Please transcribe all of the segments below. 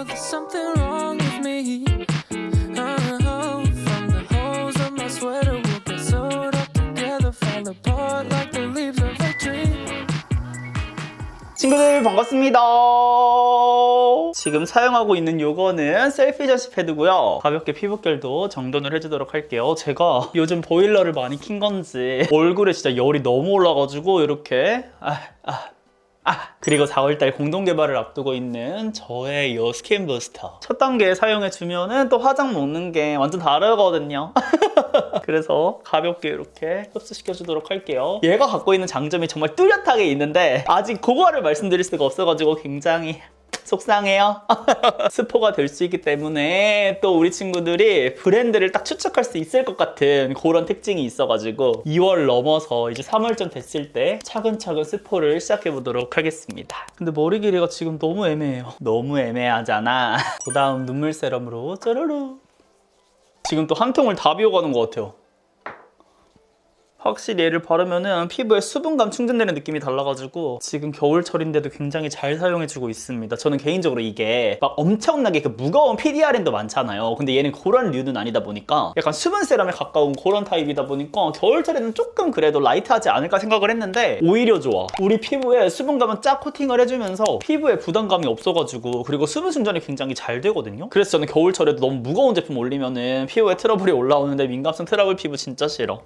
know there's something wrong with me. Oh, from the holes of my sweater, we'll get sewed up together, fall apart like the leaves of a tree. 친구들 반갑습니다. 지금 사용하고 있는 요거는 셀피 전시 패드고요. 가볍게 피부결도 정돈을 해주도록 할게요. 제가 요즘 보일러를 많이 킨 건지 얼굴에 진짜 열이 너무 올라가지고 이렇게 그리고 4월달 공동개발을 앞두고 있는 저의 요 스킨 부스터 첫 단계에 사용해주면은 또 화장 먹는 게 완전 다르거든요. 그래서 가볍게 이렇게 흡수시켜주도록 할게요. 얘가 갖고 있는 장점이 정말 뚜렷하게 있는데 아직 그거를 말씀드릴 수가 없어가지고 굉장히 속상해요. 스포가 될 수 있기 때문에 또 우리 친구들이 브랜드를 딱 추측할 수 있을 것 같은 그런 특징이 있어가지고 2월 넘어서 이제 3월쯤 됐을 때 차근차근 스포를 시작해보도록 하겠습니다. 근데 머리 길이가 지금 너무 애매해요. 너무 애매하잖아. 그 다음 눈물 세럼으로 짜르르. 지금 또 한 통을 다 비워가는 것 같아요. 확실히 얘를 바르면은 피부에 수분감 충전되는 느낌이 달라가지고 지금 겨울철인데도 굉장히 잘 사용해주고 있습니다. 저는 개인적으로 이게 막 엄청나게 그 무거운 PDRN도 많잖아요. 근데 얘는 그런 류는 아니다 보니까 약간 수분 세럼에 가까운 그런 타입이다 보니까 겨울철에는 조금 그래도 라이트하지 않을까 생각을 했는데 오히려 좋아. 우리 피부에 수분감은 쫙 코팅을 해주면서 피부에 부담감이 없어가지고 그리고 수분 충전이 굉장히 잘 되거든요. 그래서 저는 겨울철에도 너무 무거운 제품 올리면은 피부에 트러블이 올라오는데 민감성 트러블 피부 진짜 싫어.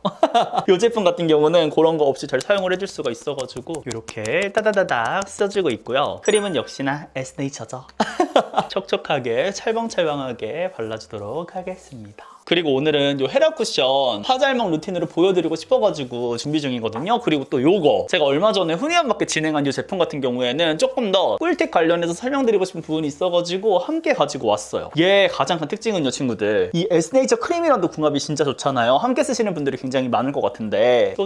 요 제품 같은 경우는 그런 거 없이 잘 사용을 해줄 수가 있어가지고 이렇게 따다다닥 써주고 있고요. 크림은 역시나 에스네이처죠. 촉촉하게 찰방찰방하게 발라주도록 하겠습니다. 그리고 오늘은 요 헤라 쿠션 화잘먹 루틴으로 보여드리고 싶어가지고 준비 중이거든요. 그리고 또 요거 제가 얼마 전에 훈이한밖에 진행한 이 제품 같은 경우에는 조금 더 꿀팁 관련해서 설명드리고 싶은 부분이 있어가지고 함께 가지고 왔어요. 얘 가장 큰 특징은요, 친구들, 이 에스네이처 크림이랑도 궁합이 진짜 좋잖아요. 함께 쓰시는 분들이 굉장히 많을 것 같은데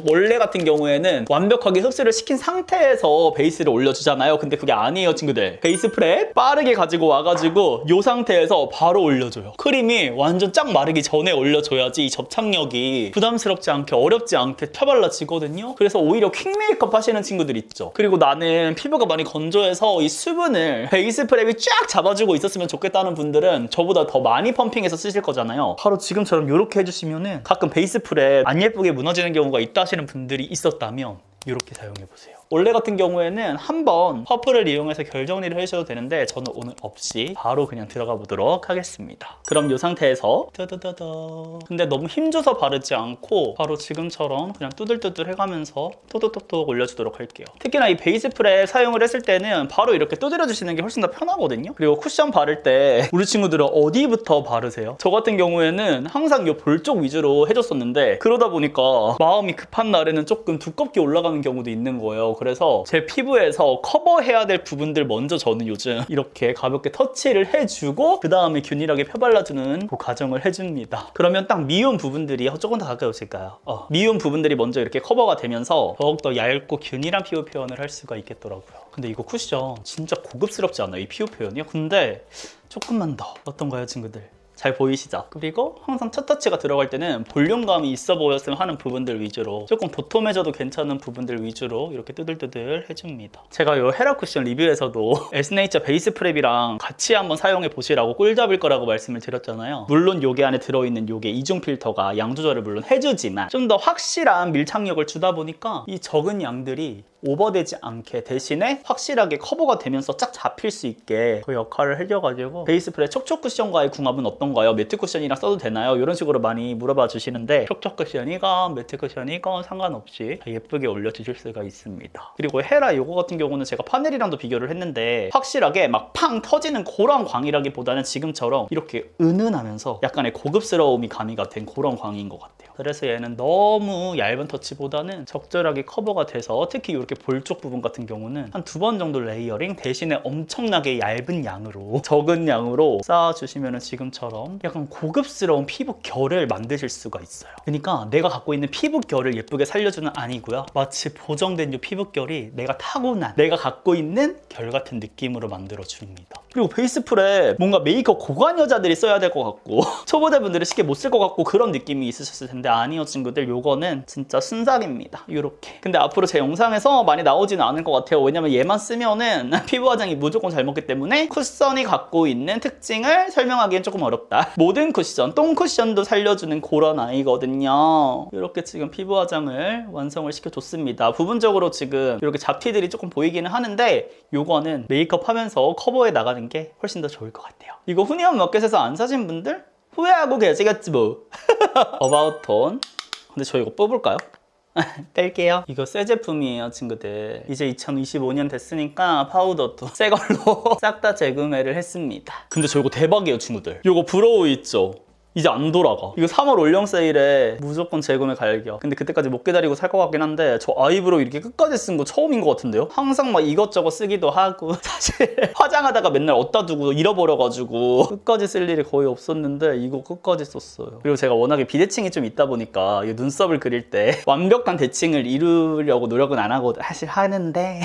원래 같은 경우에는 완벽하게 흡수를 시킨 상태에서 베이스를 올려주잖아요. 근데 그게 아니에요, 친구들. 베이스 프랩 빠르게 가지고 와가지고 요 상태에서 바로 올려줘요. 크림이 완전 쫙 마르기 전에 올려줘야지 이 접착력이 부담스럽지 않게 어렵지 않게 펴발라지거든요. 그래서 오히려 퀵 메이크업 하시는 친구들 있죠. 그리고 나는 피부가 많이 건조해서 이 수분을 베이스 프랩이 쫙 잡아주고 있었으면 좋겠다는 분들은 저보다 더 많이 펌핑해서 쓰실 거잖아요. 바로 지금처럼 이렇게 해주시면은 가끔 베이스 프랩 안 예쁘게 무너지는 경우가 있다 하시는 분들이 있었다면 이렇게 사용해보세요. 원래 같은 경우에는 한번 퍼프를 이용해서 결 정리를 해주셔도 되는데 저는 오늘 없이 바로 그냥 들어가 보도록 하겠습니다. 그럼 이 상태에서 근데 너무 힘줘서 바르지 않고 바로 지금처럼 그냥 뚜들뚜들 해가면서 톡톡톡톡 올려주도록 할게요. 특히나 이 베이스 프랩 사용을 했을 때는 바로 이렇게 두드려 주시는 게 훨씬 더 편하거든요. 그리고 쿠션 바를 때 우리 친구들은 어디부터 바르세요? 저 같은 경우에는 항상 이 볼 쪽 위주로 해줬었는데 그러다 보니까 마음이 급한 날에는 조금 두껍게 올라가는 경우도 있는 거예요. 그래서 제 피부에서 커버해야 될 부분들 먼저 저는 요즘 이렇게 가볍게 터치를 해주고 그 다음에 균일하게 펴발라주는 그 과정을 해줍니다. 그러면 딱 미운 부분들이 조금 더 가까이 오실까요? 미운 부분들이 먼저 이렇게 커버가 되면서 더욱더 얇고 균일한 피부 표현을 할 수가 있겠더라고요. 근데 이거 쿠션 진짜 고급스럽지 않아요? 이 피부 표현이요? 근데 조금만 더 어떤가요, 친구들? 잘 보이시죠? 그리고 항상 첫 터치가 들어갈 때는 볼륨감이 있어 보였으면 하는 부분들 위주로 조금 도톰해져도 괜찮은 부분들 위주로 이렇게 뚜들뚜들 해줍니다. 제가 이 헤라 쿠션 리뷰에서도 에스네이처 베이스 프랩이랑 같이 한번 사용해 보시라고 꿀잡을 거라고 말씀을 드렸잖아요. 물론 요게 안에 들어있는 요게 이중 필터가 양 조절을 물론 해주지만 좀 더 확실한 밀착력을 주다 보니까 이 적은 양들이 오버되지 않게 대신에 확실하게 커버가 되면서 쫙 잡힐 수 있게 그 역할을 해줘가지고 베이스 프랩 촉촉 쿠션과의 궁합은 어떤가요? 매트 쿠션이랑 써도 되나요? 이런 식으로 많이 물어봐 주시는데 촉촉 쿠션이건 매트 쿠션이건 상관없이 예쁘게 올려주실 수가 있습니다. 그리고 헤라 요거 같은 경우는 제가 파넬이랑도 비교를 했는데 확실하게 막 팡 터지는 그런 광이라기보다는 지금처럼 이렇게 은은하면서 약간의 고급스러움이 가미가 된 그런 광인 것 같아요. 그래서 얘는 너무 얇은 터치보다는 적절하게 커버가 돼서 특히 이렇게 볼 쪽 부분 같은 경우는 한 2번 정도 레이어링 대신에 엄청나게 얇은 양으로 적은 양으로 쌓아주시면 지금처럼 약간 고급스러운 피부 결을 만드실 수가 있어요. 그러니까 내가 갖고 있는 피부 결을 예쁘게 살려주는 아니고요. 마치 보정된 이 피부 결이 내가 타고난 내가 갖고 있는 결 같은 느낌으로 만들어 줍니다. 그리고 베이스풀에 뭔가 메이크업 고관 여자들이 써야 될 것 같고 초보자분들은 쉽게 못 쓸 것 같고 그런 느낌이 있으셨을 텐데 아니요 친구들, 요거는 진짜 순삭입니다. 요렇게. 근데 앞으로 제 영상에서 많이 나오지는 않을 것 같아요. 왜냐면 얘만 쓰면은 피부 화장이 무조건 잘 먹기 때문에 쿠션이 갖고 있는 특징을 설명하기엔 조금 어렵다. 모든 쿠션, 똥 쿠션도 살려주는 그런 아이거든요. 이렇게 지금 피부 화장을 완성을 시켜줬습니다. 부분적으로 지금 이렇게 잡티들이 조금 보이기는 하는데 요거는 메이크업 하면서 커버해 나가는 게 훨씬 더 좋을 것 같아요. 이거 후니언 마켓에서 안 사신 분들 후회하고 계시겠지 뭐. 어바웃 톤. 근데 저 이거 뽑을까요? 뺄게요. 이거 새 제품이에요 친구들. 이제 2025년 됐으니까 파우더도 새 걸로 싹 다 재구매를 했습니다. 근데 저 이거 대박이에요 친구들. 이거 브로우 있죠? 이제 안 돌아가. 이거 3월 올영 세일에 무조건 재구매 갈겨. 근데 그때까지 못 기다리고 살 것 같긴 한데 저 아이브로우 이렇게 끝까지 쓴 거 처음인 것 같은데요? 항상 막 이것저것 쓰기도 하고 사실 화장하다가 맨날 어디다 두고 잃어버려가지고 끝까지 쓸 일이 거의 없었는데 이거 끝까지 썼어요. 그리고 제가 워낙에 비대칭이 좀 있다 보니까 이 눈썹을 그릴 때 완벽한 대칭을 이루려고 노력은 안 하고 사실 하는데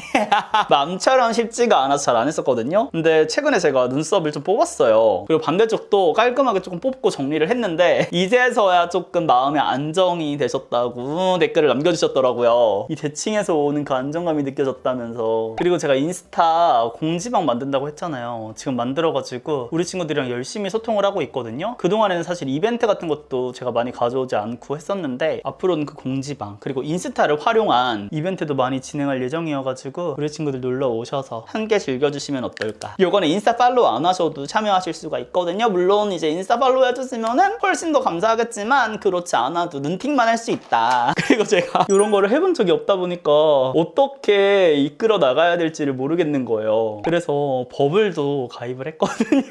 마음처럼 쉽지가 않아서 잘 안 했었거든요. 근데 최근에 제가 눈썹을 좀 뽑았어요. 그리고 반대쪽도 깔끔하게 조금 뽑고 정리를 했는데 이제서야 조금 마음의 안정이 되셨다고 댓글을 남겨주셨더라고요. 이 대칭에서 오는 그 안정감이 느껴졌다면서. 그리고 제가 인스타 공지방 만든다고 했잖아요. 지금 만들어가지고 우리 친구들이랑 열심히 소통을 하고 있거든요. 그동안에는 사실 이벤트 같은 것도 제가 많이 가져오지 않고 했었는데 앞으로는 그 공지방 그리고 인스타를 활용한 이벤트도 많이 진행할 예정이어가지고 우리 친구들 놀러 오셔서 함께 즐겨주시면 어떨까. 요거는 인스타 팔로우 안 하셔도 참여하실 수가 있거든요. 물론 이제 인스타 팔로우 해주시면 훨씬 더 감사하겠지만 그렇지 않아도 눈팅만 할 수 있다. 그리고 제가 이런 거를 해본 적이 없다 보니까 어떻게 이끌어 나가야 될지를 모르겠는 거예요. 그래서 버블도 가입을 했거든요.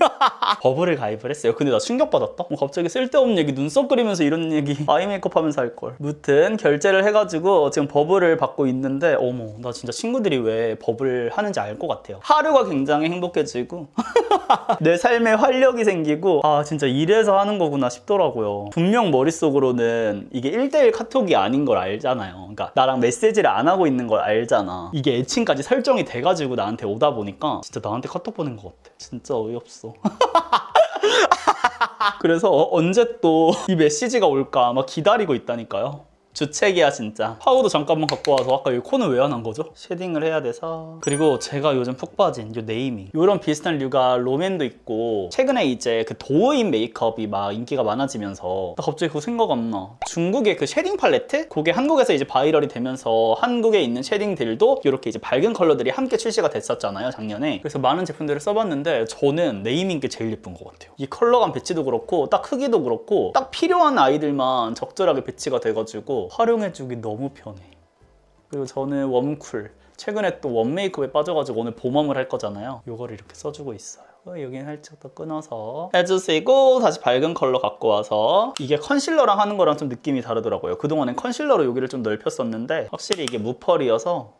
버블을 가입을 했어요. 근데 나 충격받았다. 갑자기 쓸데없는 얘기, 눈썹 그리면서 이런 얘기 아이 메이크업 하면서 할걸. 무튼 결제를 해가지고 지금 버블을 받고 있는데 어머, 나 진짜 친구들이 왜 버블 하는지 알 것 같아요. 하루가 굉장히 행복해지고 내 삶에 활력이 생기고 아 진짜 이래서 하는 거구나 싶더라고요. 분명 머릿속으로는 이게 1대1 카톡이 아닌 걸 알잖아요. 그러니까 나랑 메시지를 안 하고 있는 걸 알잖아. 이게 애칭까지 설정이 돼가지고 나한테 오다 보니까 진짜 나한테 카톡 보낸 것 같아. 진짜 어이없어. 그래서 언제 또 이 메시지가 올까 막 기다리고 있다니까요. 주책이야 진짜. 파우더 잠깐만 갖고 와서 아까 이 코는 왜 안 한 거죠? 쉐딩을 해야 돼서. 그리고 제가 요즘 푹 빠진 요 네이밍, 이런 비슷한 류가 롬앤도 있고 최근에 이제 그 도우인 메이크업이 막 인기가 많아지면서 나 갑자기 그거 생각 안 나. 중국의 그 쉐딩 팔레트? 그게 한국에서 이제 바이럴이 되면서 한국에 있는 쉐딩들도 이렇게 이제 밝은 컬러들이 함께 출시가 됐었잖아요 작년에. 그래서 많은 제품들을 써봤는데 저는 네이밍 게 제일 예쁜 것 같아요. 이 컬러감 배치도 그렇고 딱 크기도 그렇고 딱 필요한 아이들만 적절하게 배치가 돼가지고 활용해주기 너무 편해. 그리고 저는 웜쿨, 최근에 또 웜 메이크업에 빠져가지고 오늘 봄웜을 할 거잖아요. 이거를 이렇게 써주고 있어요. 여기는 살짝 더 끊어서 해주시고 다시 밝은 컬러 갖고 와서 이게 컨실러랑 하는 거랑 좀 느낌이 다르더라고요. 그동안엔 컨실러로 여기를 좀 넓혔었는데 확실히 이게 무펄이어서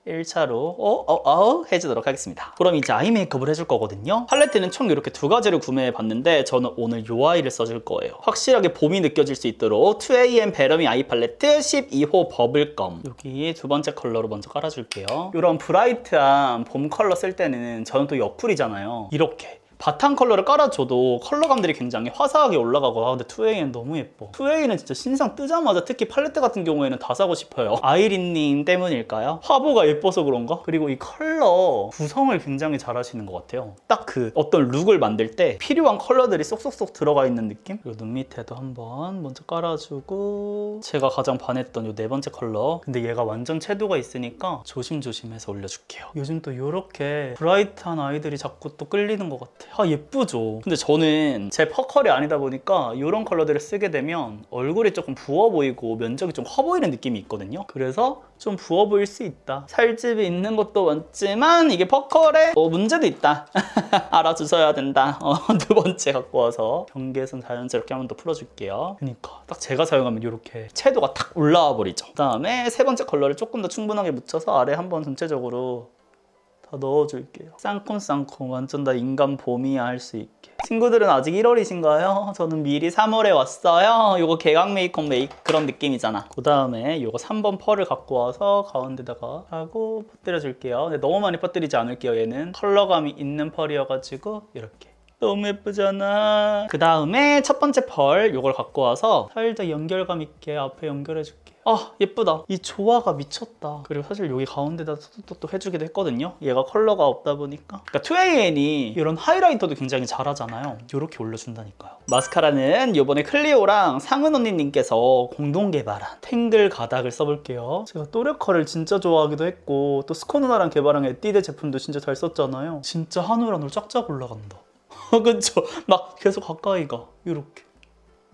1차로 해주도록 하겠습니다. 그럼 이제 아이 메이크업을 해줄 거거든요. 팔레트는 총 이렇게 두 가지를 구매해 봤는데 저는 오늘 이 아이를 써줄 거예요. 확실하게 봄이 느껴질 수 있도록 2AM 베러미 아이 팔레트 12호 버블검, 여기 두 번째 컬러로 먼저 깔아줄게요. 이런 브라이트한 봄 컬러 쓸 때는 저는 또 옆쿨이잖아요. 이렇게 바탕 컬러를 깔아줘도 컬러감들이 굉장히 화사하게 올라가고 근데 2AN 너무 예뻐. 2AN은 진짜 신상 뜨자마자 특히 팔레트 같은 경우에는 다 사고 싶어요. 아이린님 때문일까요? 화보가 예뻐서 그런가? 그리고 이 컬러 구성을 굉장히 잘 하시는 것 같아요. 딱 그 어떤 룩을 만들 때 필요한 컬러들이 쏙쏙쏙 들어가 있는 느낌? 그리고 눈 밑에도 한번 먼저 깔아주고 제가 가장 반했던 이 네 번째 컬러, 근데 얘가 완전 채도가 있으니까 조심조심해서 올려줄게요. 요즘 또 이렇게 브라이트한 아이들이 자꾸 또 끌리는 것 같아요. 예쁘죠? 근데 저는 제 퍼컬이 아니다 보니까 이런 컬러들을 쓰게 되면 얼굴이 조금 부어 보이고 면적이 좀 커 보이는 느낌이 있거든요. 그래서 좀 부어 보일 수 있다. 살집이 있는 것도 맞지만 이게 퍼컬에 문제도 있다. 알아주셔야 된다. 두 번째 갖고 와서 경계선 자연스럽게 한번 더 풀어줄게요. 그러니까 딱 제가 사용하면 이렇게 채도가 탁 올라와 버리죠. 그 다음에 세 번째 컬러를 조금 더 충분하게 묻혀서 아래 한번 전체적으로 다 넣어줄게요. 쌍콤쌍콤 완전 다 인간 봄이야 할 수 있게. 친구들은 아직 1월이신가요? 저는 미리 3월에 왔어요. 요거 개강 메이크업 그런 느낌이잖아. 그 다음에 요거 3번 펄을 갖고 와서 가운데다가 하고 퍼뜨려줄게요. 근데 너무 많이 퍼뜨리지 않을게요. 얘는 컬러감이 있는 펄이어가지고 이렇게. 너무 예쁘잖아. 그 다음에 첫 번째 펄 요걸 갖고 와서 살짝 연결감 있게 앞에 연결해줄게. 아 예쁘다. 이 조화가 미쳤다. 그리고 사실 여기 가운데다 톡톡톡 해주기도 했거든요. 얘가 컬러가 없다 보니까. 그러니까 2AN이 이런 하이라이터도 굉장히 잘하잖아요. 이렇게 올려준다니까요. 마스카라는 이번에 클리오랑 상은 언니님께서 공동 개발한 탱글 가닥을 써볼게요. 제가 또르컬을 진짜 좋아하기도 했고 또 스코 누나랑 개발한 에뛰드 제품도 진짜 잘 썼잖아요. 진짜 한 올 한 올 쫙쫙 올라간다. 그쵸? 막 계속 가까이 가. 이렇게.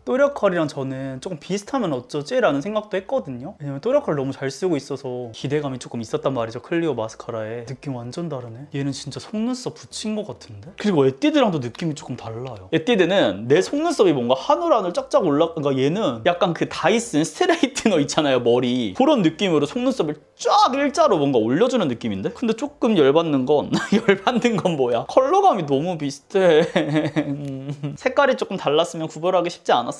또르컬이랑 저는 조금 비슷하면 어쩌지? 라는 생각도 했거든요. 왜냐면 또르컬 너무 잘 쓰고 있어서 기대감이 조금 있었단 말이죠. 클리오 마스카라에. 느낌 완전 다르네. 얘는 진짜 속눈썹 붙인 것 같은데? 그리고 에뛰드랑도 느낌이 조금 달라요. 에뛰드는 내 속눈썹이 뭔가 한 올 한 올 쫙쫙 그러니까 얘는 약간 그 다이슨 스트레이트너 있잖아요, 머리. 그런 느낌으로 속눈썹을 쫙 일자로 뭔가 올려주는 느낌인데? 근데 조금 열받는 건 열받는 건 뭐야? 컬러감이 너무 비슷해. 색깔이 조금 달랐으면 구별하기 쉽지 않았을까?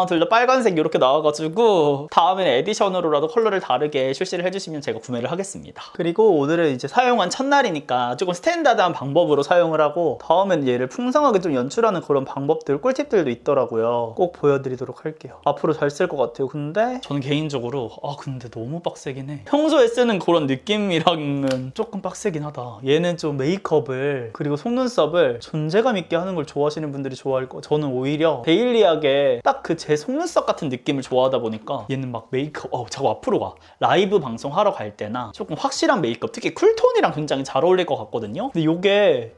둘 다 빨간색 이렇게 나와가지고 다음에는 에디션으로라도 컬러를 다르게 출시를 해주시면 제가 구매를 하겠습니다. 그리고 오늘은 이제 사용한 첫날이니까 조금 스탠다드한 방법으로 사용을 하고 다음엔 얘를 풍성하게 좀 연출하는 그런 방법들, 꿀팁들도 있더라고요. 꼭 보여드리도록 할게요. 앞으로 잘 쓸 것 같아요. 근데 저는 개인적으로 근데 너무 빡세긴 해. 평소에 쓰는 그런 느낌이랑은 조금 빡세긴 하다. 얘는 좀 메이크업을 그리고 속눈썹을 존재감 있게 하는 걸 좋아하시는 분들이 좋아할 거. 저는 오히려 데일리하게 딱 그 제 속눈썹 같은 느낌을 좋아하다 보니까 얘는 막 메이크업 자꾸 앞으로 가. 라이브 방송하러 갈 때나 조금 확실한 메이크업, 특히 쿨톤이랑 굉장히 잘 어울릴 것 같거든요. 근데 이게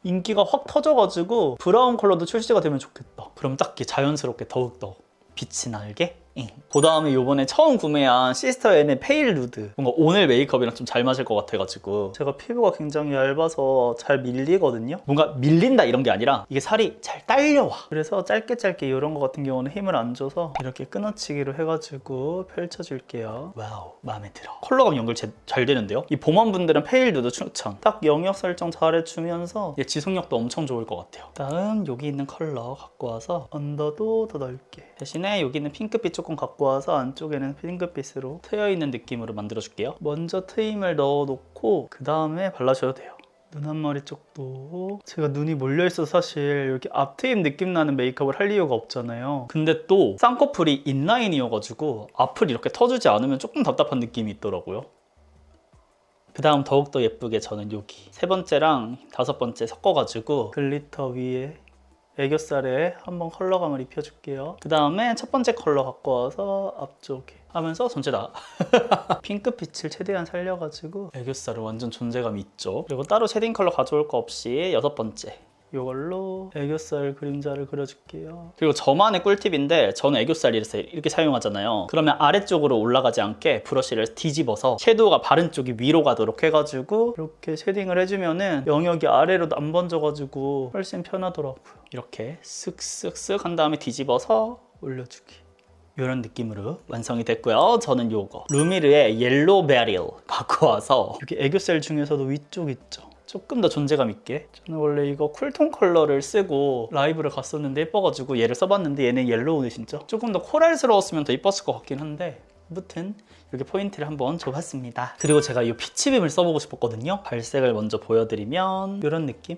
인기가 확 터져가지고 브라운 컬러도 출시가 되면 좋겠다. 그럼 딱 자연스럽게 더욱더 빛이 나게. 그 다음에 요번에 처음 구매한 시스터앤의 페일 누드. 뭔가 오늘 메이크업이랑 좀 잘 맞을 것 같아가지고 제가 피부가 굉장히 얇아서 잘 밀리거든요. 뭔가 밀린다 이런 게 아니라 이게 살이 잘 딸려와. 그래서 짧게 이런 거 같은 경우는 힘을 안 줘서 이렇게 끊어치기로 해가지고 펼쳐줄게요. 와우, 마음에 들어. 컬러감 연결 잘 되는데요? 이 봄원분들은 페일 누드 추천. 딱 영역 설정 잘 해주면서 얘 지속력도 엄청 좋을 것 같아요. 다음 여기 있는 컬러 갖고 와서 언더도 더 넓게. 대신에 여기 있는 핑크빛 조금 갖고 와서 안쪽에는 핑크빛으로 트여있는 느낌으로 만들어줄게요. 먼저 트임을 넣어놓고 그 다음에 발라줘도 돼요. 눈 앞머리 쪽도 제가 눈이 몰려있어서 사실 이렇게 앞 트임 느낌 나는 메이크업을 할 이유가 없잖아요. 근데 또 쌍꺼풀이 인라인이어가지고 앞을 이렇게 터주지 않으면 조금 답답한 느낌이 있더라고요. 그 다음 더욱더 예쁘게 저는 여기 세 번째랑 다섯 번째 섞어가지고 글리터 위에 애교살에 한번 컬러감을 입혀줄게요. 그 다음에 첫 번째 컬러 갖고 와서 앞쪽에 하면서 전체 다 핑크빛을 최대한 살려가지고 애교살은 완전 존재감이 있죠. 그리고 따로 쉐딩 컬러 가져올 거 없이 여섯 번째 이걸로 애교살 그림자를 그려줄게요. 그리고 저만의 꿀팁인데 저는 애교살 이렇게 사용하잖아요. 그러면 아래쪽으로 올라가지 않게 브러쉬를 뒤집어서 섀도우가 바른 쪽이 위로 가도록 해가지고 이렇게 쉐딩을 해주면은 영역이 아래로 안 번져가지고 훨씬 편하더라고요. 이렇게 쓱쓱쓱 한 다음에 뒤집어서 올려주기. 이런 느낌으로 완성이 됐고요. 저는 요거 루미르의 옐로우 베릴 갖고 와서 이렇게 애교살 중에서도 위쪽 있죠. 조금 더 존재감 있게. 저는 원래 이거 쿨톤 컬러를 쓰고 라이브를 갔었는데 예뻐가지고 얘를 써봤는데 얘는 옐로우네 진짜. 조금 더 코랄스러웠으면 더 예뻤을 것 같긴 한데 아무튼 이렇게 포인트를 한번 줘봤습니다. 그리고 제가 이 피치빔을 써보고 싶었거든요. 발색을 먼저 보여드리면 이런 느낌?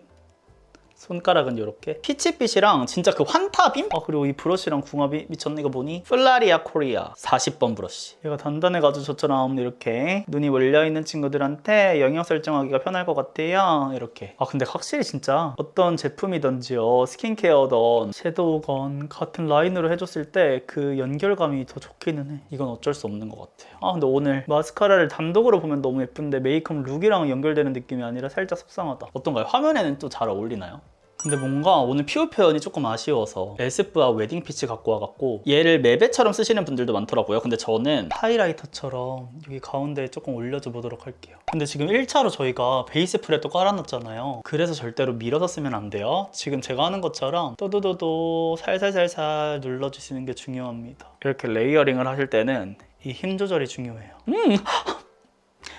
손가락은 이렇게 피치빛이랑 진짜 그 환타빔? 그리고 이 브러쉬랑 궁합이 미쳤네. 이거 보니 플라리아 코리아 40번 브러쉬. 얘가 단단해가지고 저처럼 이렇게 눈이 몰려있는 친구들한테 영역 설정하기가 편할 것 같아요. 이렇게. 근데 확실히 진짜 어떤 제품이든지요, 스킨케어든 섀도우건 같은 라인으로 해줬을 때 그 연결감이 더 좋기는 해. 이건 어쩔 수 없는 것 같아요. 근데 오늘 마스카라를 단독으로 보면 너무 예쁜데 메이크업 룩이랑 연결되는 느낌이 아니라 살짝 속상하다. 어떤가요? 화면에는 또 잘 어울리나요? 근데 뭔가 오늘 피부 표현이 조금 아쉬워서 에스쁘아 웨딩 피치 갖고 와갖고 얘를 맵에처럼 쓰시는 분들도 많더라고요. 근데 저는 하이라이터처럼 여기 가운데에 조금 올려줘 보도록 할게요. 근데 지금 1차로 저희가 베이스 프렛도 깔아놨잖아요. 그래서 절대로 밀어서 쓰면 안 돼요. 지금 제가 하는 것처럼 또도도도 살살살살 눌러주시는 게 중요합니다. 이렇게 레이어링을 하실 때는 이 힘 조절이 중요해요.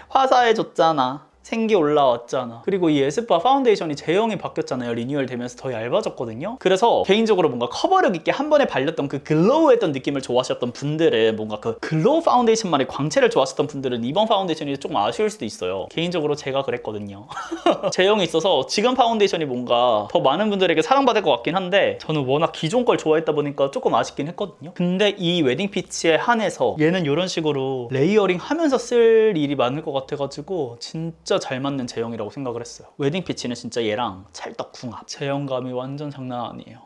화사해졌잖아. 생기 올라왔잖아. 그리고 이 에스쁘아 파운데이션이 제형이 바뀌었잖아요. 리뉴얼 되면서 더 얇아졌거든요. 그래서 개인적으로 뭔가 커버력 있게 한 번에 발렸던 그 글로우했던 느낌을 좋아하셨던 분들은, 뭔가 그 글로우 파운데이션만의 광채를 좋아하셨던 분들은 이번 파운데이션이 조금 아쉬울 수도 있어요. 개인적으로 제가 그랬거든요. 제형이 있어서 지금 파운데이션이 뭔가 더 많은 분들에게 사랑받을 것 같긴 한데, 저는 워낙 기존 걸 좋아했다 보니까 조금 아쉽긴 했거든요. 근데 이 웨딩 피치에 한해서 얘는 이런 식으로 레이어링 하면서 쓸 일이 많을 것 같아가지고 진짜 잘 맞는 제형이라고 생각을 했어요. 웨딩 피치는 진짜 얘랑 찰떡궁합. 제형감이 완전 장난 아니에요.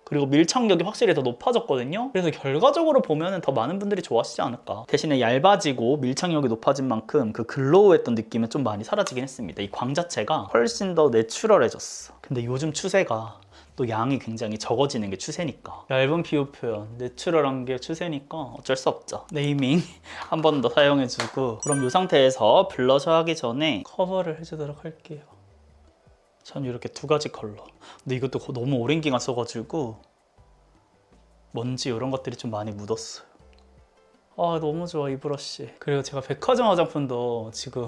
그리고 밀착력이 확실히 더 높아졌거든요. 그래서 결과적으로 보면 더 많은 분들이 좋아하시지 않을까. 대신에 얇아지고 밀착력이 높아진 만큼 그 글로우했던 느낌은 좀 많이 사라지긴 했습니다. 이 광 자체가 훨씬 더 내추럴해졌어. 근데 요즘 추세가 또 양이 굉장히 적어지는 게 추세니까, 얇은 피부 표현, 내추럴한 게 추세니까 어쩔 수 없죠. 네이밍 한 번 더 사용해주고, 그럼 이 상태에서 블러셔 하기 전에 커버를 해주도록 할게요. 전 이렇게 두 가지 컬러. 근데 이것도 너무 오랜 기간 써가지고 먼지 이런 것들이 좀 많이 묻었어요. 아, 너무 좋아 이 브러쉬. 그리고 제가 백화점 화장품도 지금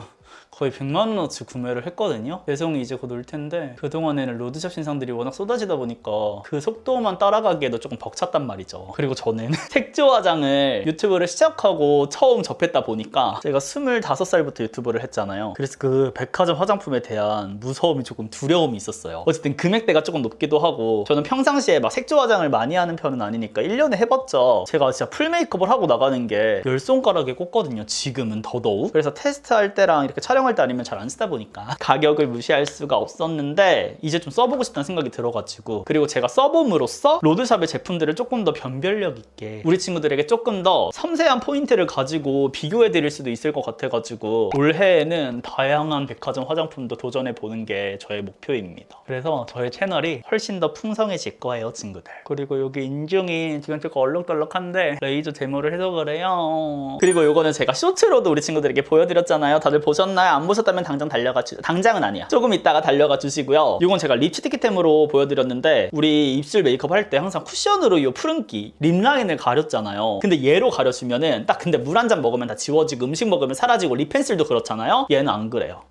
거의 100만 원어치 구매를 했거든요. 배송이 이제 곧 올 텐데, 그동안에는 로드샵 신상들이 워낙 쏟아지다 보니까 그 속도만 따라가기에도 조금 벅찼단 말이죠. 그리고 저는 색조 화장을 유튜브를 시작하고 처음 접했다 보니까, 제가 25살부터 유튜브를 했잖아요. 그래서 그 백화점 화장품에 대한 무서움이, 조금 두려움이 있었어요. 어쨌든 금액대가 조금 높기도 하고, 저는 평상시에 막 색조 화장을 많이 하는 편은 아니니까 1년에 해봤자 제가 진짜 풀 메이크업을 하고 나가는 게 10손가락에 꽂거든요. 지금은 더더욱. 그래서 테스트할 때랑 이렇게 촬영할 때 아니면 잘 안 쓰다 보니까 가격을 무시할 수가 없었는데, 이제 좀 써보고 싶다는 생각이 들어가지고, 그리고 제가 써봄으로써 로드샵의 제품들을 조금 더 변별력 있게 우리 친구들에게 조금 더 섬세한 포인트를 가지고 비교해 드릴 수도 있을 것 같아가지고, 올해에는 다양한 백화점 화장품도 도전해 보는 게 저의 목표입니다. 그래서 저의 채널이 훨씬 더 풍성해질 거예요, 친구들. 그리고 여기 인중이 지금 조금 얼룩덜룩한데 레이저 데모를 해서 그래요. 그리고 요거는 제가 쇼츠로도 우리 친구들에게 보여드렸잖아요. 다들 보셨나요? 안 보셨다면 당장 달려가 당장은 아니야. 조금 있다가 달려가 주시고요. 이건 제가 립스틱템으로 보여드렸는데, 우리 입술 메이크업 할 때 항상 쿠션으로 이 푸른기 립라인을 가렸잖아요. 근데 얘로 가려주면은 딱, 근데 물 한 잔 먹으면 다 지워지고 음식 먹으면 사라지고 립 펜슬도 그렇잖아요. 얘는 안 그래요.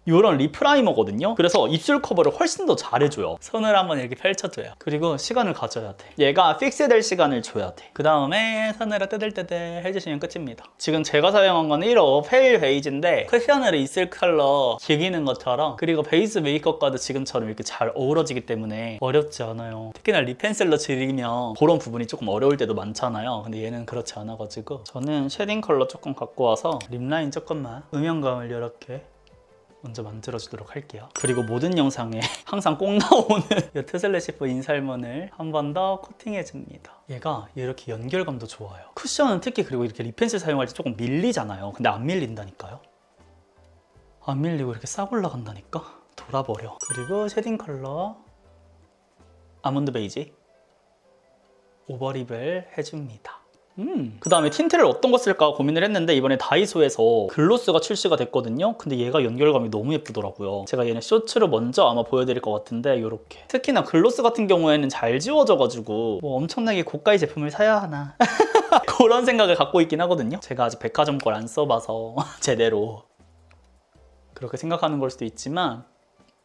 이런 립 프라이머거든요. 그래서 입술 커버를 훨씬 더 잘해줘요. 손을 한번 이렇게 펼쳐줘요. 그리고 시간을 가져야 돼. 얘가 픽스될 시간을 줘야 돼. 그 다음에 손으로 뜨들뜨들 해주시면 끝입니다. 지금 제가 사용한 건 1호 페일 베이지인데, 쿠션으로 입술 컬러 즐기는 것처럼, 그리고 베이스 메이크업과도 지금처럼 이렇게 잘 어우러지기 때문에 어렵지 않아요. 특히나 립 펜슬로 즐기면 그런 부분이 조금 어려울 때도 많잖아요. 근데 얘는 그렇지 않아가지고, 저는 쉐딩 컬러 조금 갖고 와서 립라인 조금만, 음영감을 이렇게 먼저 만들어주도록 할게요. 그리고 모든 영상에 항상 꼭 나오는 이 트슬래시프 인살몬을 한 번 더 코팅해줍니다. 얘가 이렇게 연결감도 좋아요. 쿠션은 특히, 그리고 이렇게 립펜슬 사용할 때 조금 밀리잖아요. 근데 안 밀린다니까요. 안 밀리고 이렇게 싹 올라간다니까? 돌아버려. 그리고 쉐딩 컬러 아몬드 베이지 오버립을 해줍니다. 그 다음에 틴트를 어떤 거 쓸까 고민을 했는데, 이번에 다이소에서 글로스가 출시가 됐거든요. 근데 얘가 연결감이 너무 예쁘더라고요. 제가 얘는 쇼츠로 먼저 아마 보여드릴 것 같은데, 이렇게 특히나 글로스 같은 경우에는 잘 지워져가지고 뭐 엄청나게 고가의 제품을 사야 하나 그런 생각을 갖고 있긴 하거든요. 제가 아직 백화점 걸 안 써봐서 제대로 그렇게 생각하는 걸 수도 있지만,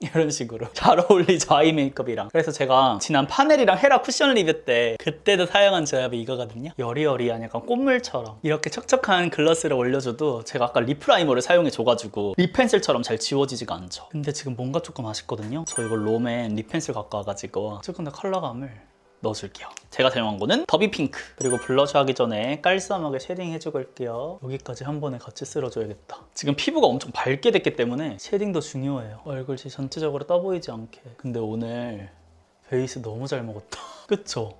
이런 식으로 잘 어울리죠, 아이 메이크업이랑. 그래서 제가 지난 파넬이랑 헤라 쿠션 리뷰 때 그때도 사용한 제압이 이거거든요. 여리여리한 약간 꽃물처럼 이렇게 촉촉한 글러스를 올려줘도, 제가 아까 립 프라이머를 사용해줘가지고 립 펜슬처럼 잘 지워지지가 않죠. 근데 지금 뭔가 조금 아쉽거든요. 저 이거 롬앤 립 펜슬 갖고 와가지고 조금 더 컬러감을 넣어줄게요. 제가 사용한 거는 더비 핑크. 그리고 블러셔 하기 전에 깔쌈하게 쉐딩 해주고 올게요. 여기까지 한 번에 같이 쓸어줘야겠다. 지금 피부가 엄청 밝게 됐기 때문에 쉐딩도 중요해요. 얼굴이 전체적으로 떠 보이지 않게. 근데 오늘 베이스 너무 잘 먹었다. 그쵸?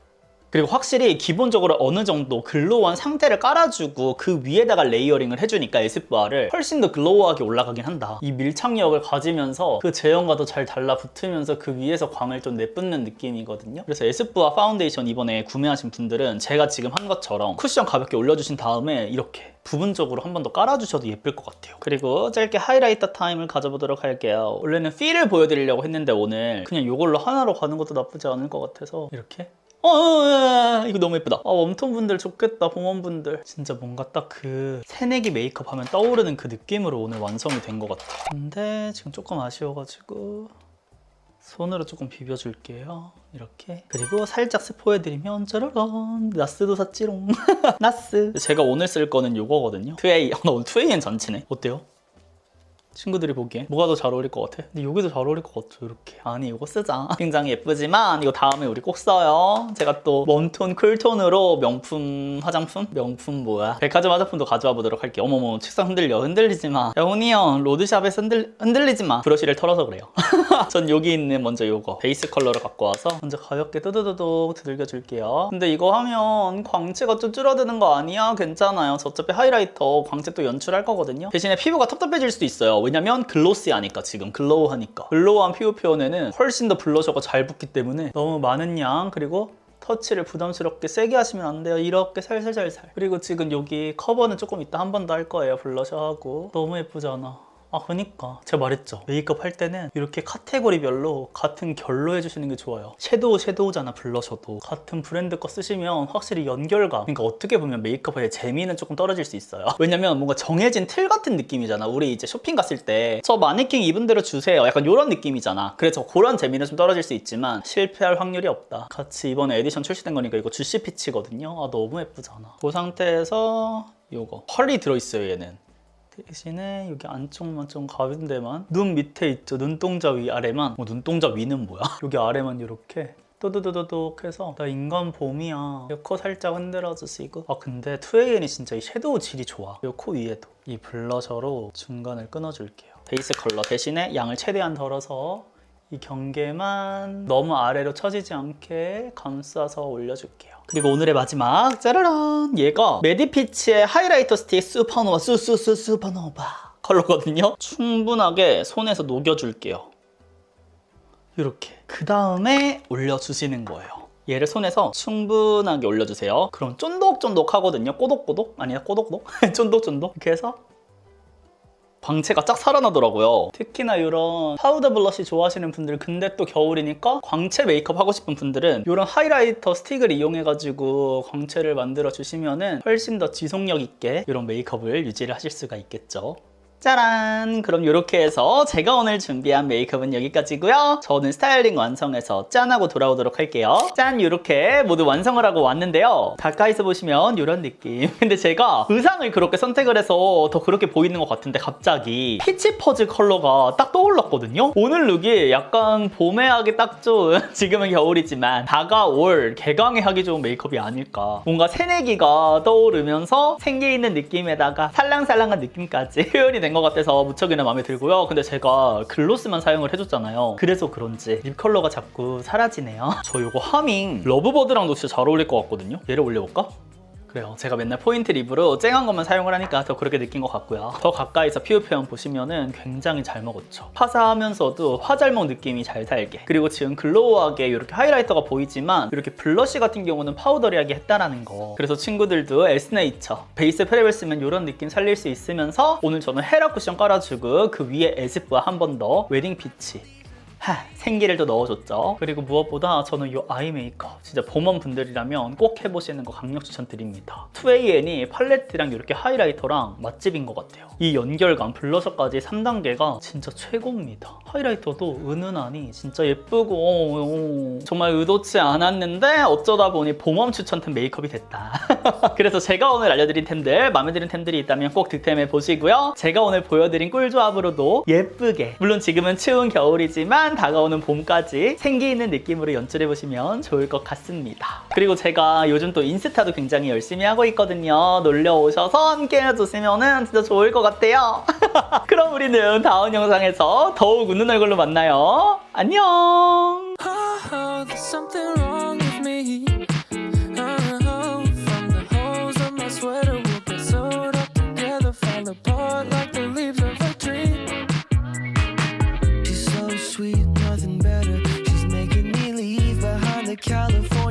그리고 확실히 기본적으로 어느 정도 글로우한 상태를 깔아주고 그 위에다가 레이어링을 해주니까 에스쁘아를 훨씬 더 글로우하게 올라가긴 한다. 이 밀착력을 가지면서 그 제형과도 잘 달라붙으면서 그 위에서 광을 좀 내뿜는 느낌이거든요. 그래서 에스쁘아 파운데이션 이번에 구매하신 분들은 제가 지금 한 것처럼 쿠션 가볍게 올려주신 다음에 이렇게 부분적으로 한 번 더 깔아주셔도 예쁠 것 같아요. 그리고 짧게 하이라이터 타임을 가져보도록 할게요. 원래는 필을 보여드리려고 했는데 오늘 그냥 이걸로 하나로 가는 것도 나쁘지 않을 것 같아서 이렇게 이거 너무 예쁘다. 웜톤 분들 좋겠다. 봄웜분들. 진짜 뭔가 딱 그 새내기 메이크업 하면 떠오르는 그 느낌으로 오늘 완성이 된 것 같아. 근데 지금 조금 아쉬워가지고 손으로 조금 비벼줄게요. 이렇게. 그리고 살짝 스포해드리면 짜라란 나스도 샀지롱. 나스. 제가 오늘 쓸 거는 이거거든요. 투에이. 나 오늘 투에이엔 잔치네. 어때요? 친구들이 보기엔 뭐가 더 잘 어울릴 것 같아? 근데 이게 더 잘 어울릴 것 같아. 이렇게. 아니 이거 쓰자. 굉장히 예쁘지만 이거 다음에 우리 꼭 써요. 제가 또 웜톤 쿨톤으로 명품 화장품? 명품 뭐야? 백화점 화장품도 가져와 보도록 할게요. 어머머 책상 흔들려. 흔들리지 마. 야 훈이 형 로드샵에서 흔들리지 마. 브러쉬를 털어서 그래요. 전 여기 있는 먼저 요거 베이스 컬러를 갖고 와서 먼저 가볍게 두두두둑 두들겨 줄게요. 근데 이거 하면 광채가 좀 줄어드는 거 아니야? 괜찮아요. 저 어차피 하이라이터 광채 또 연출할 거거든요. 대신에 피부가 텁텁해질 수도 있어요. 왜냐면 글로시하니까 지금 글로우하니까 글로우한 피부 표현에는 훨씬 더 블러셔가 잘 붙기 때문에 너무 많은 양 그리고 터치를 부담스럽게 세게 하시면 안 돼요. 이렇게 살살살살. 그리고 지금 여기 커버는 조금 이따 한 번 더 할 거예요. 블러셔하고. 너무 예쁘잖아. 그니까 제가 말했죠. 메이크업 할 때는 이렇게 카테고리별로 같은 결로 해주시는 게 좋아요. 섀도우잖아. 블러셔도 같은 브랜드 거 쓰시면 확실히 연결감, 그러니까 어떻게 보면 메이크업의 재미는 조금 떨어질 수 있어요. 왜냐면 뭔가 정해진 틀 같은 느낌이잖아. 우리 이제 쇼핑 갔을 때 저 마네킹 입은 대로 주세요 약간 이런 느낌이잖아. 그래서 그런 재미는 좀 떨어질 수 있지만 실패할 확률이 없다. 같이 이번에 에디션 출시된 거니까 이거 주시 피치거든요. 너무 예쁘잖아. 그 상태에서 요거 펄이 들어있어요. 얘는 대신에 여기 안쪽만 좀 가운 데만, 눈 밑에 있죠. 눈동자 위 아래만. 눈동자 위는 뭐야? 여기 아래만 이렇게 또도도도독 해서 나 인간 봄이야. 이 코 살짝 흔들어주시고. 근데 2AN이 진짜 이 섀도우 질이 좋아. 이 코 위에도 이 블러셔로 중간을 끊어줄게요. 베이스 컬러 대신에 양을 최대한 덜어서 이 경계만 너무 아래로 처지지 않게 감싸서 올려줄게요. 그리고 오늘의 마지막 짜라란, 얘가 메디피치의 하이라이터 스틱 슈퍼노바 슈퍼노바 컬러거든요. 충분하게 손에서 녹여줄게요. 이렇게. 그 다음에 올려주시는 거예요. 얘를 손에서 충분하게 올려주세요. 그럼 쫀득쫀득 하거든요. 꼬독꼬독? 아니야 꼬독꼬독? 쫀득쫀득 이렇게 해서 광채가 쫙 살아나더라고요. 특히나 이런 파우더 블러쉬 좋아하시는 분들, 근데 또 겨울이니까 광채 메이크업 하고 싶은 분들은 이런 하이라이터 스틱을 이용해가지고 광채를 만들어 주시면은 훨씬 더 지속력 있게 이런 메이크업을 유지를 하실 수가 있겠죠. 짜란! 그럼 이렇게 해서 제가 오늘 준비한 메이크업은 여기까지고요. 저는 스타일링 완성해서 짠하고 돌아오도록 할게요. 짠! 이렇게 모두 완성을 하고 왔는데요. 가까이서 보시면 이런 느낌. 근데 제가 의상을 그렇게 선택을 해서 더 그렇게 보이는 것 같은데 갑자기 피치 퍼즐 컬러가 딱 떠올랐거든요. 오늘 룩이 약간 봄에 하기 딱 좋은, 지금은 겨울이지만 다가올 개강에 하기 좋은 메이크업이 아닐까. 뭔가 새내기가 떠오르면서 생기 있는 느낌에다가 살랑살랑한 느낌까지 표현이 된 것 같아서 무척이나 마음에 들고요. 근데 제가 글로스만 사용을 해줬잖아요. 그래서 그런지 립 컬러가 자꾸 사라지네요. 저 이거 하밍 러브버드랑도 진짜 잘 어울릴 것 같거든요. 얘를 올려볼까? 그래요. 제가 맨날 포인트 립으로 쨍한 것만 사용을 하니까 더 그렇게 느낀 것 같고요. 더 가까이서 피부 표현 보시면은 굉장히 잘 먹었죠. 화사하면서도 화잘먹 느낌이 잘 살게. 그리고 지금 글로우하게 이렇게 하이라이터가 보이지만 이렇게 블러쉬 같은 경우는 파우더리하게 했다라는 거. 그래서 친구들도 에스네이처 베이스 프랩을 쓰면 이런 느낌 살릴 수 있으면서 오늘 저는 헤라 쿠션 깔아주고 그 위에 에스쁘아 한 번 더 웨딩 피치 생기를 또 넣어줬죠. 그리고 무엇보다 저는 이 아이 메이크업 진짜 봄원 분들이라면 꼭 해보시는 거 강력 추천드립니다. 2AN이 팔레트랑 이렇게 하이라이터랑 맛집인 것 같아요. 이 연결감, 블러셔까지 3단계가 진짜 최고입니다. 하이라이터도 은은하니 진짜 예쁘고 정말 의도치 않았는데 어쩌다 보니 봄원 추천템 메이크업이 됐다. 그래서 제가 오늘 알려드린 템들, 마음에 드는 템들이 있다면 꼭 득템해 보시고요. 제가 오늘 보여드린 꿀조합으로도 예쁘게, 물론 지금은 추운 겨울이지만 다가오는 봄까지 생기 있는 느낌으로 연출해보시면 좋을 것 같습니다. 그리고 제가 요즘 또 인스타도 굉장히 열심히 하고 있거든요. 놀러오셔서 함께 해주시면 진짜 좋을 것 같아요. 그럼 우리는 다음 영상에서 더욱 웃는 얼굴로 만나요. 안녕! There's something wrong with me. From the holes of my sweater will get sewed up together, fall apart like the leaves of a tree. She's so sweet, nothing better. She's making me leave behind the California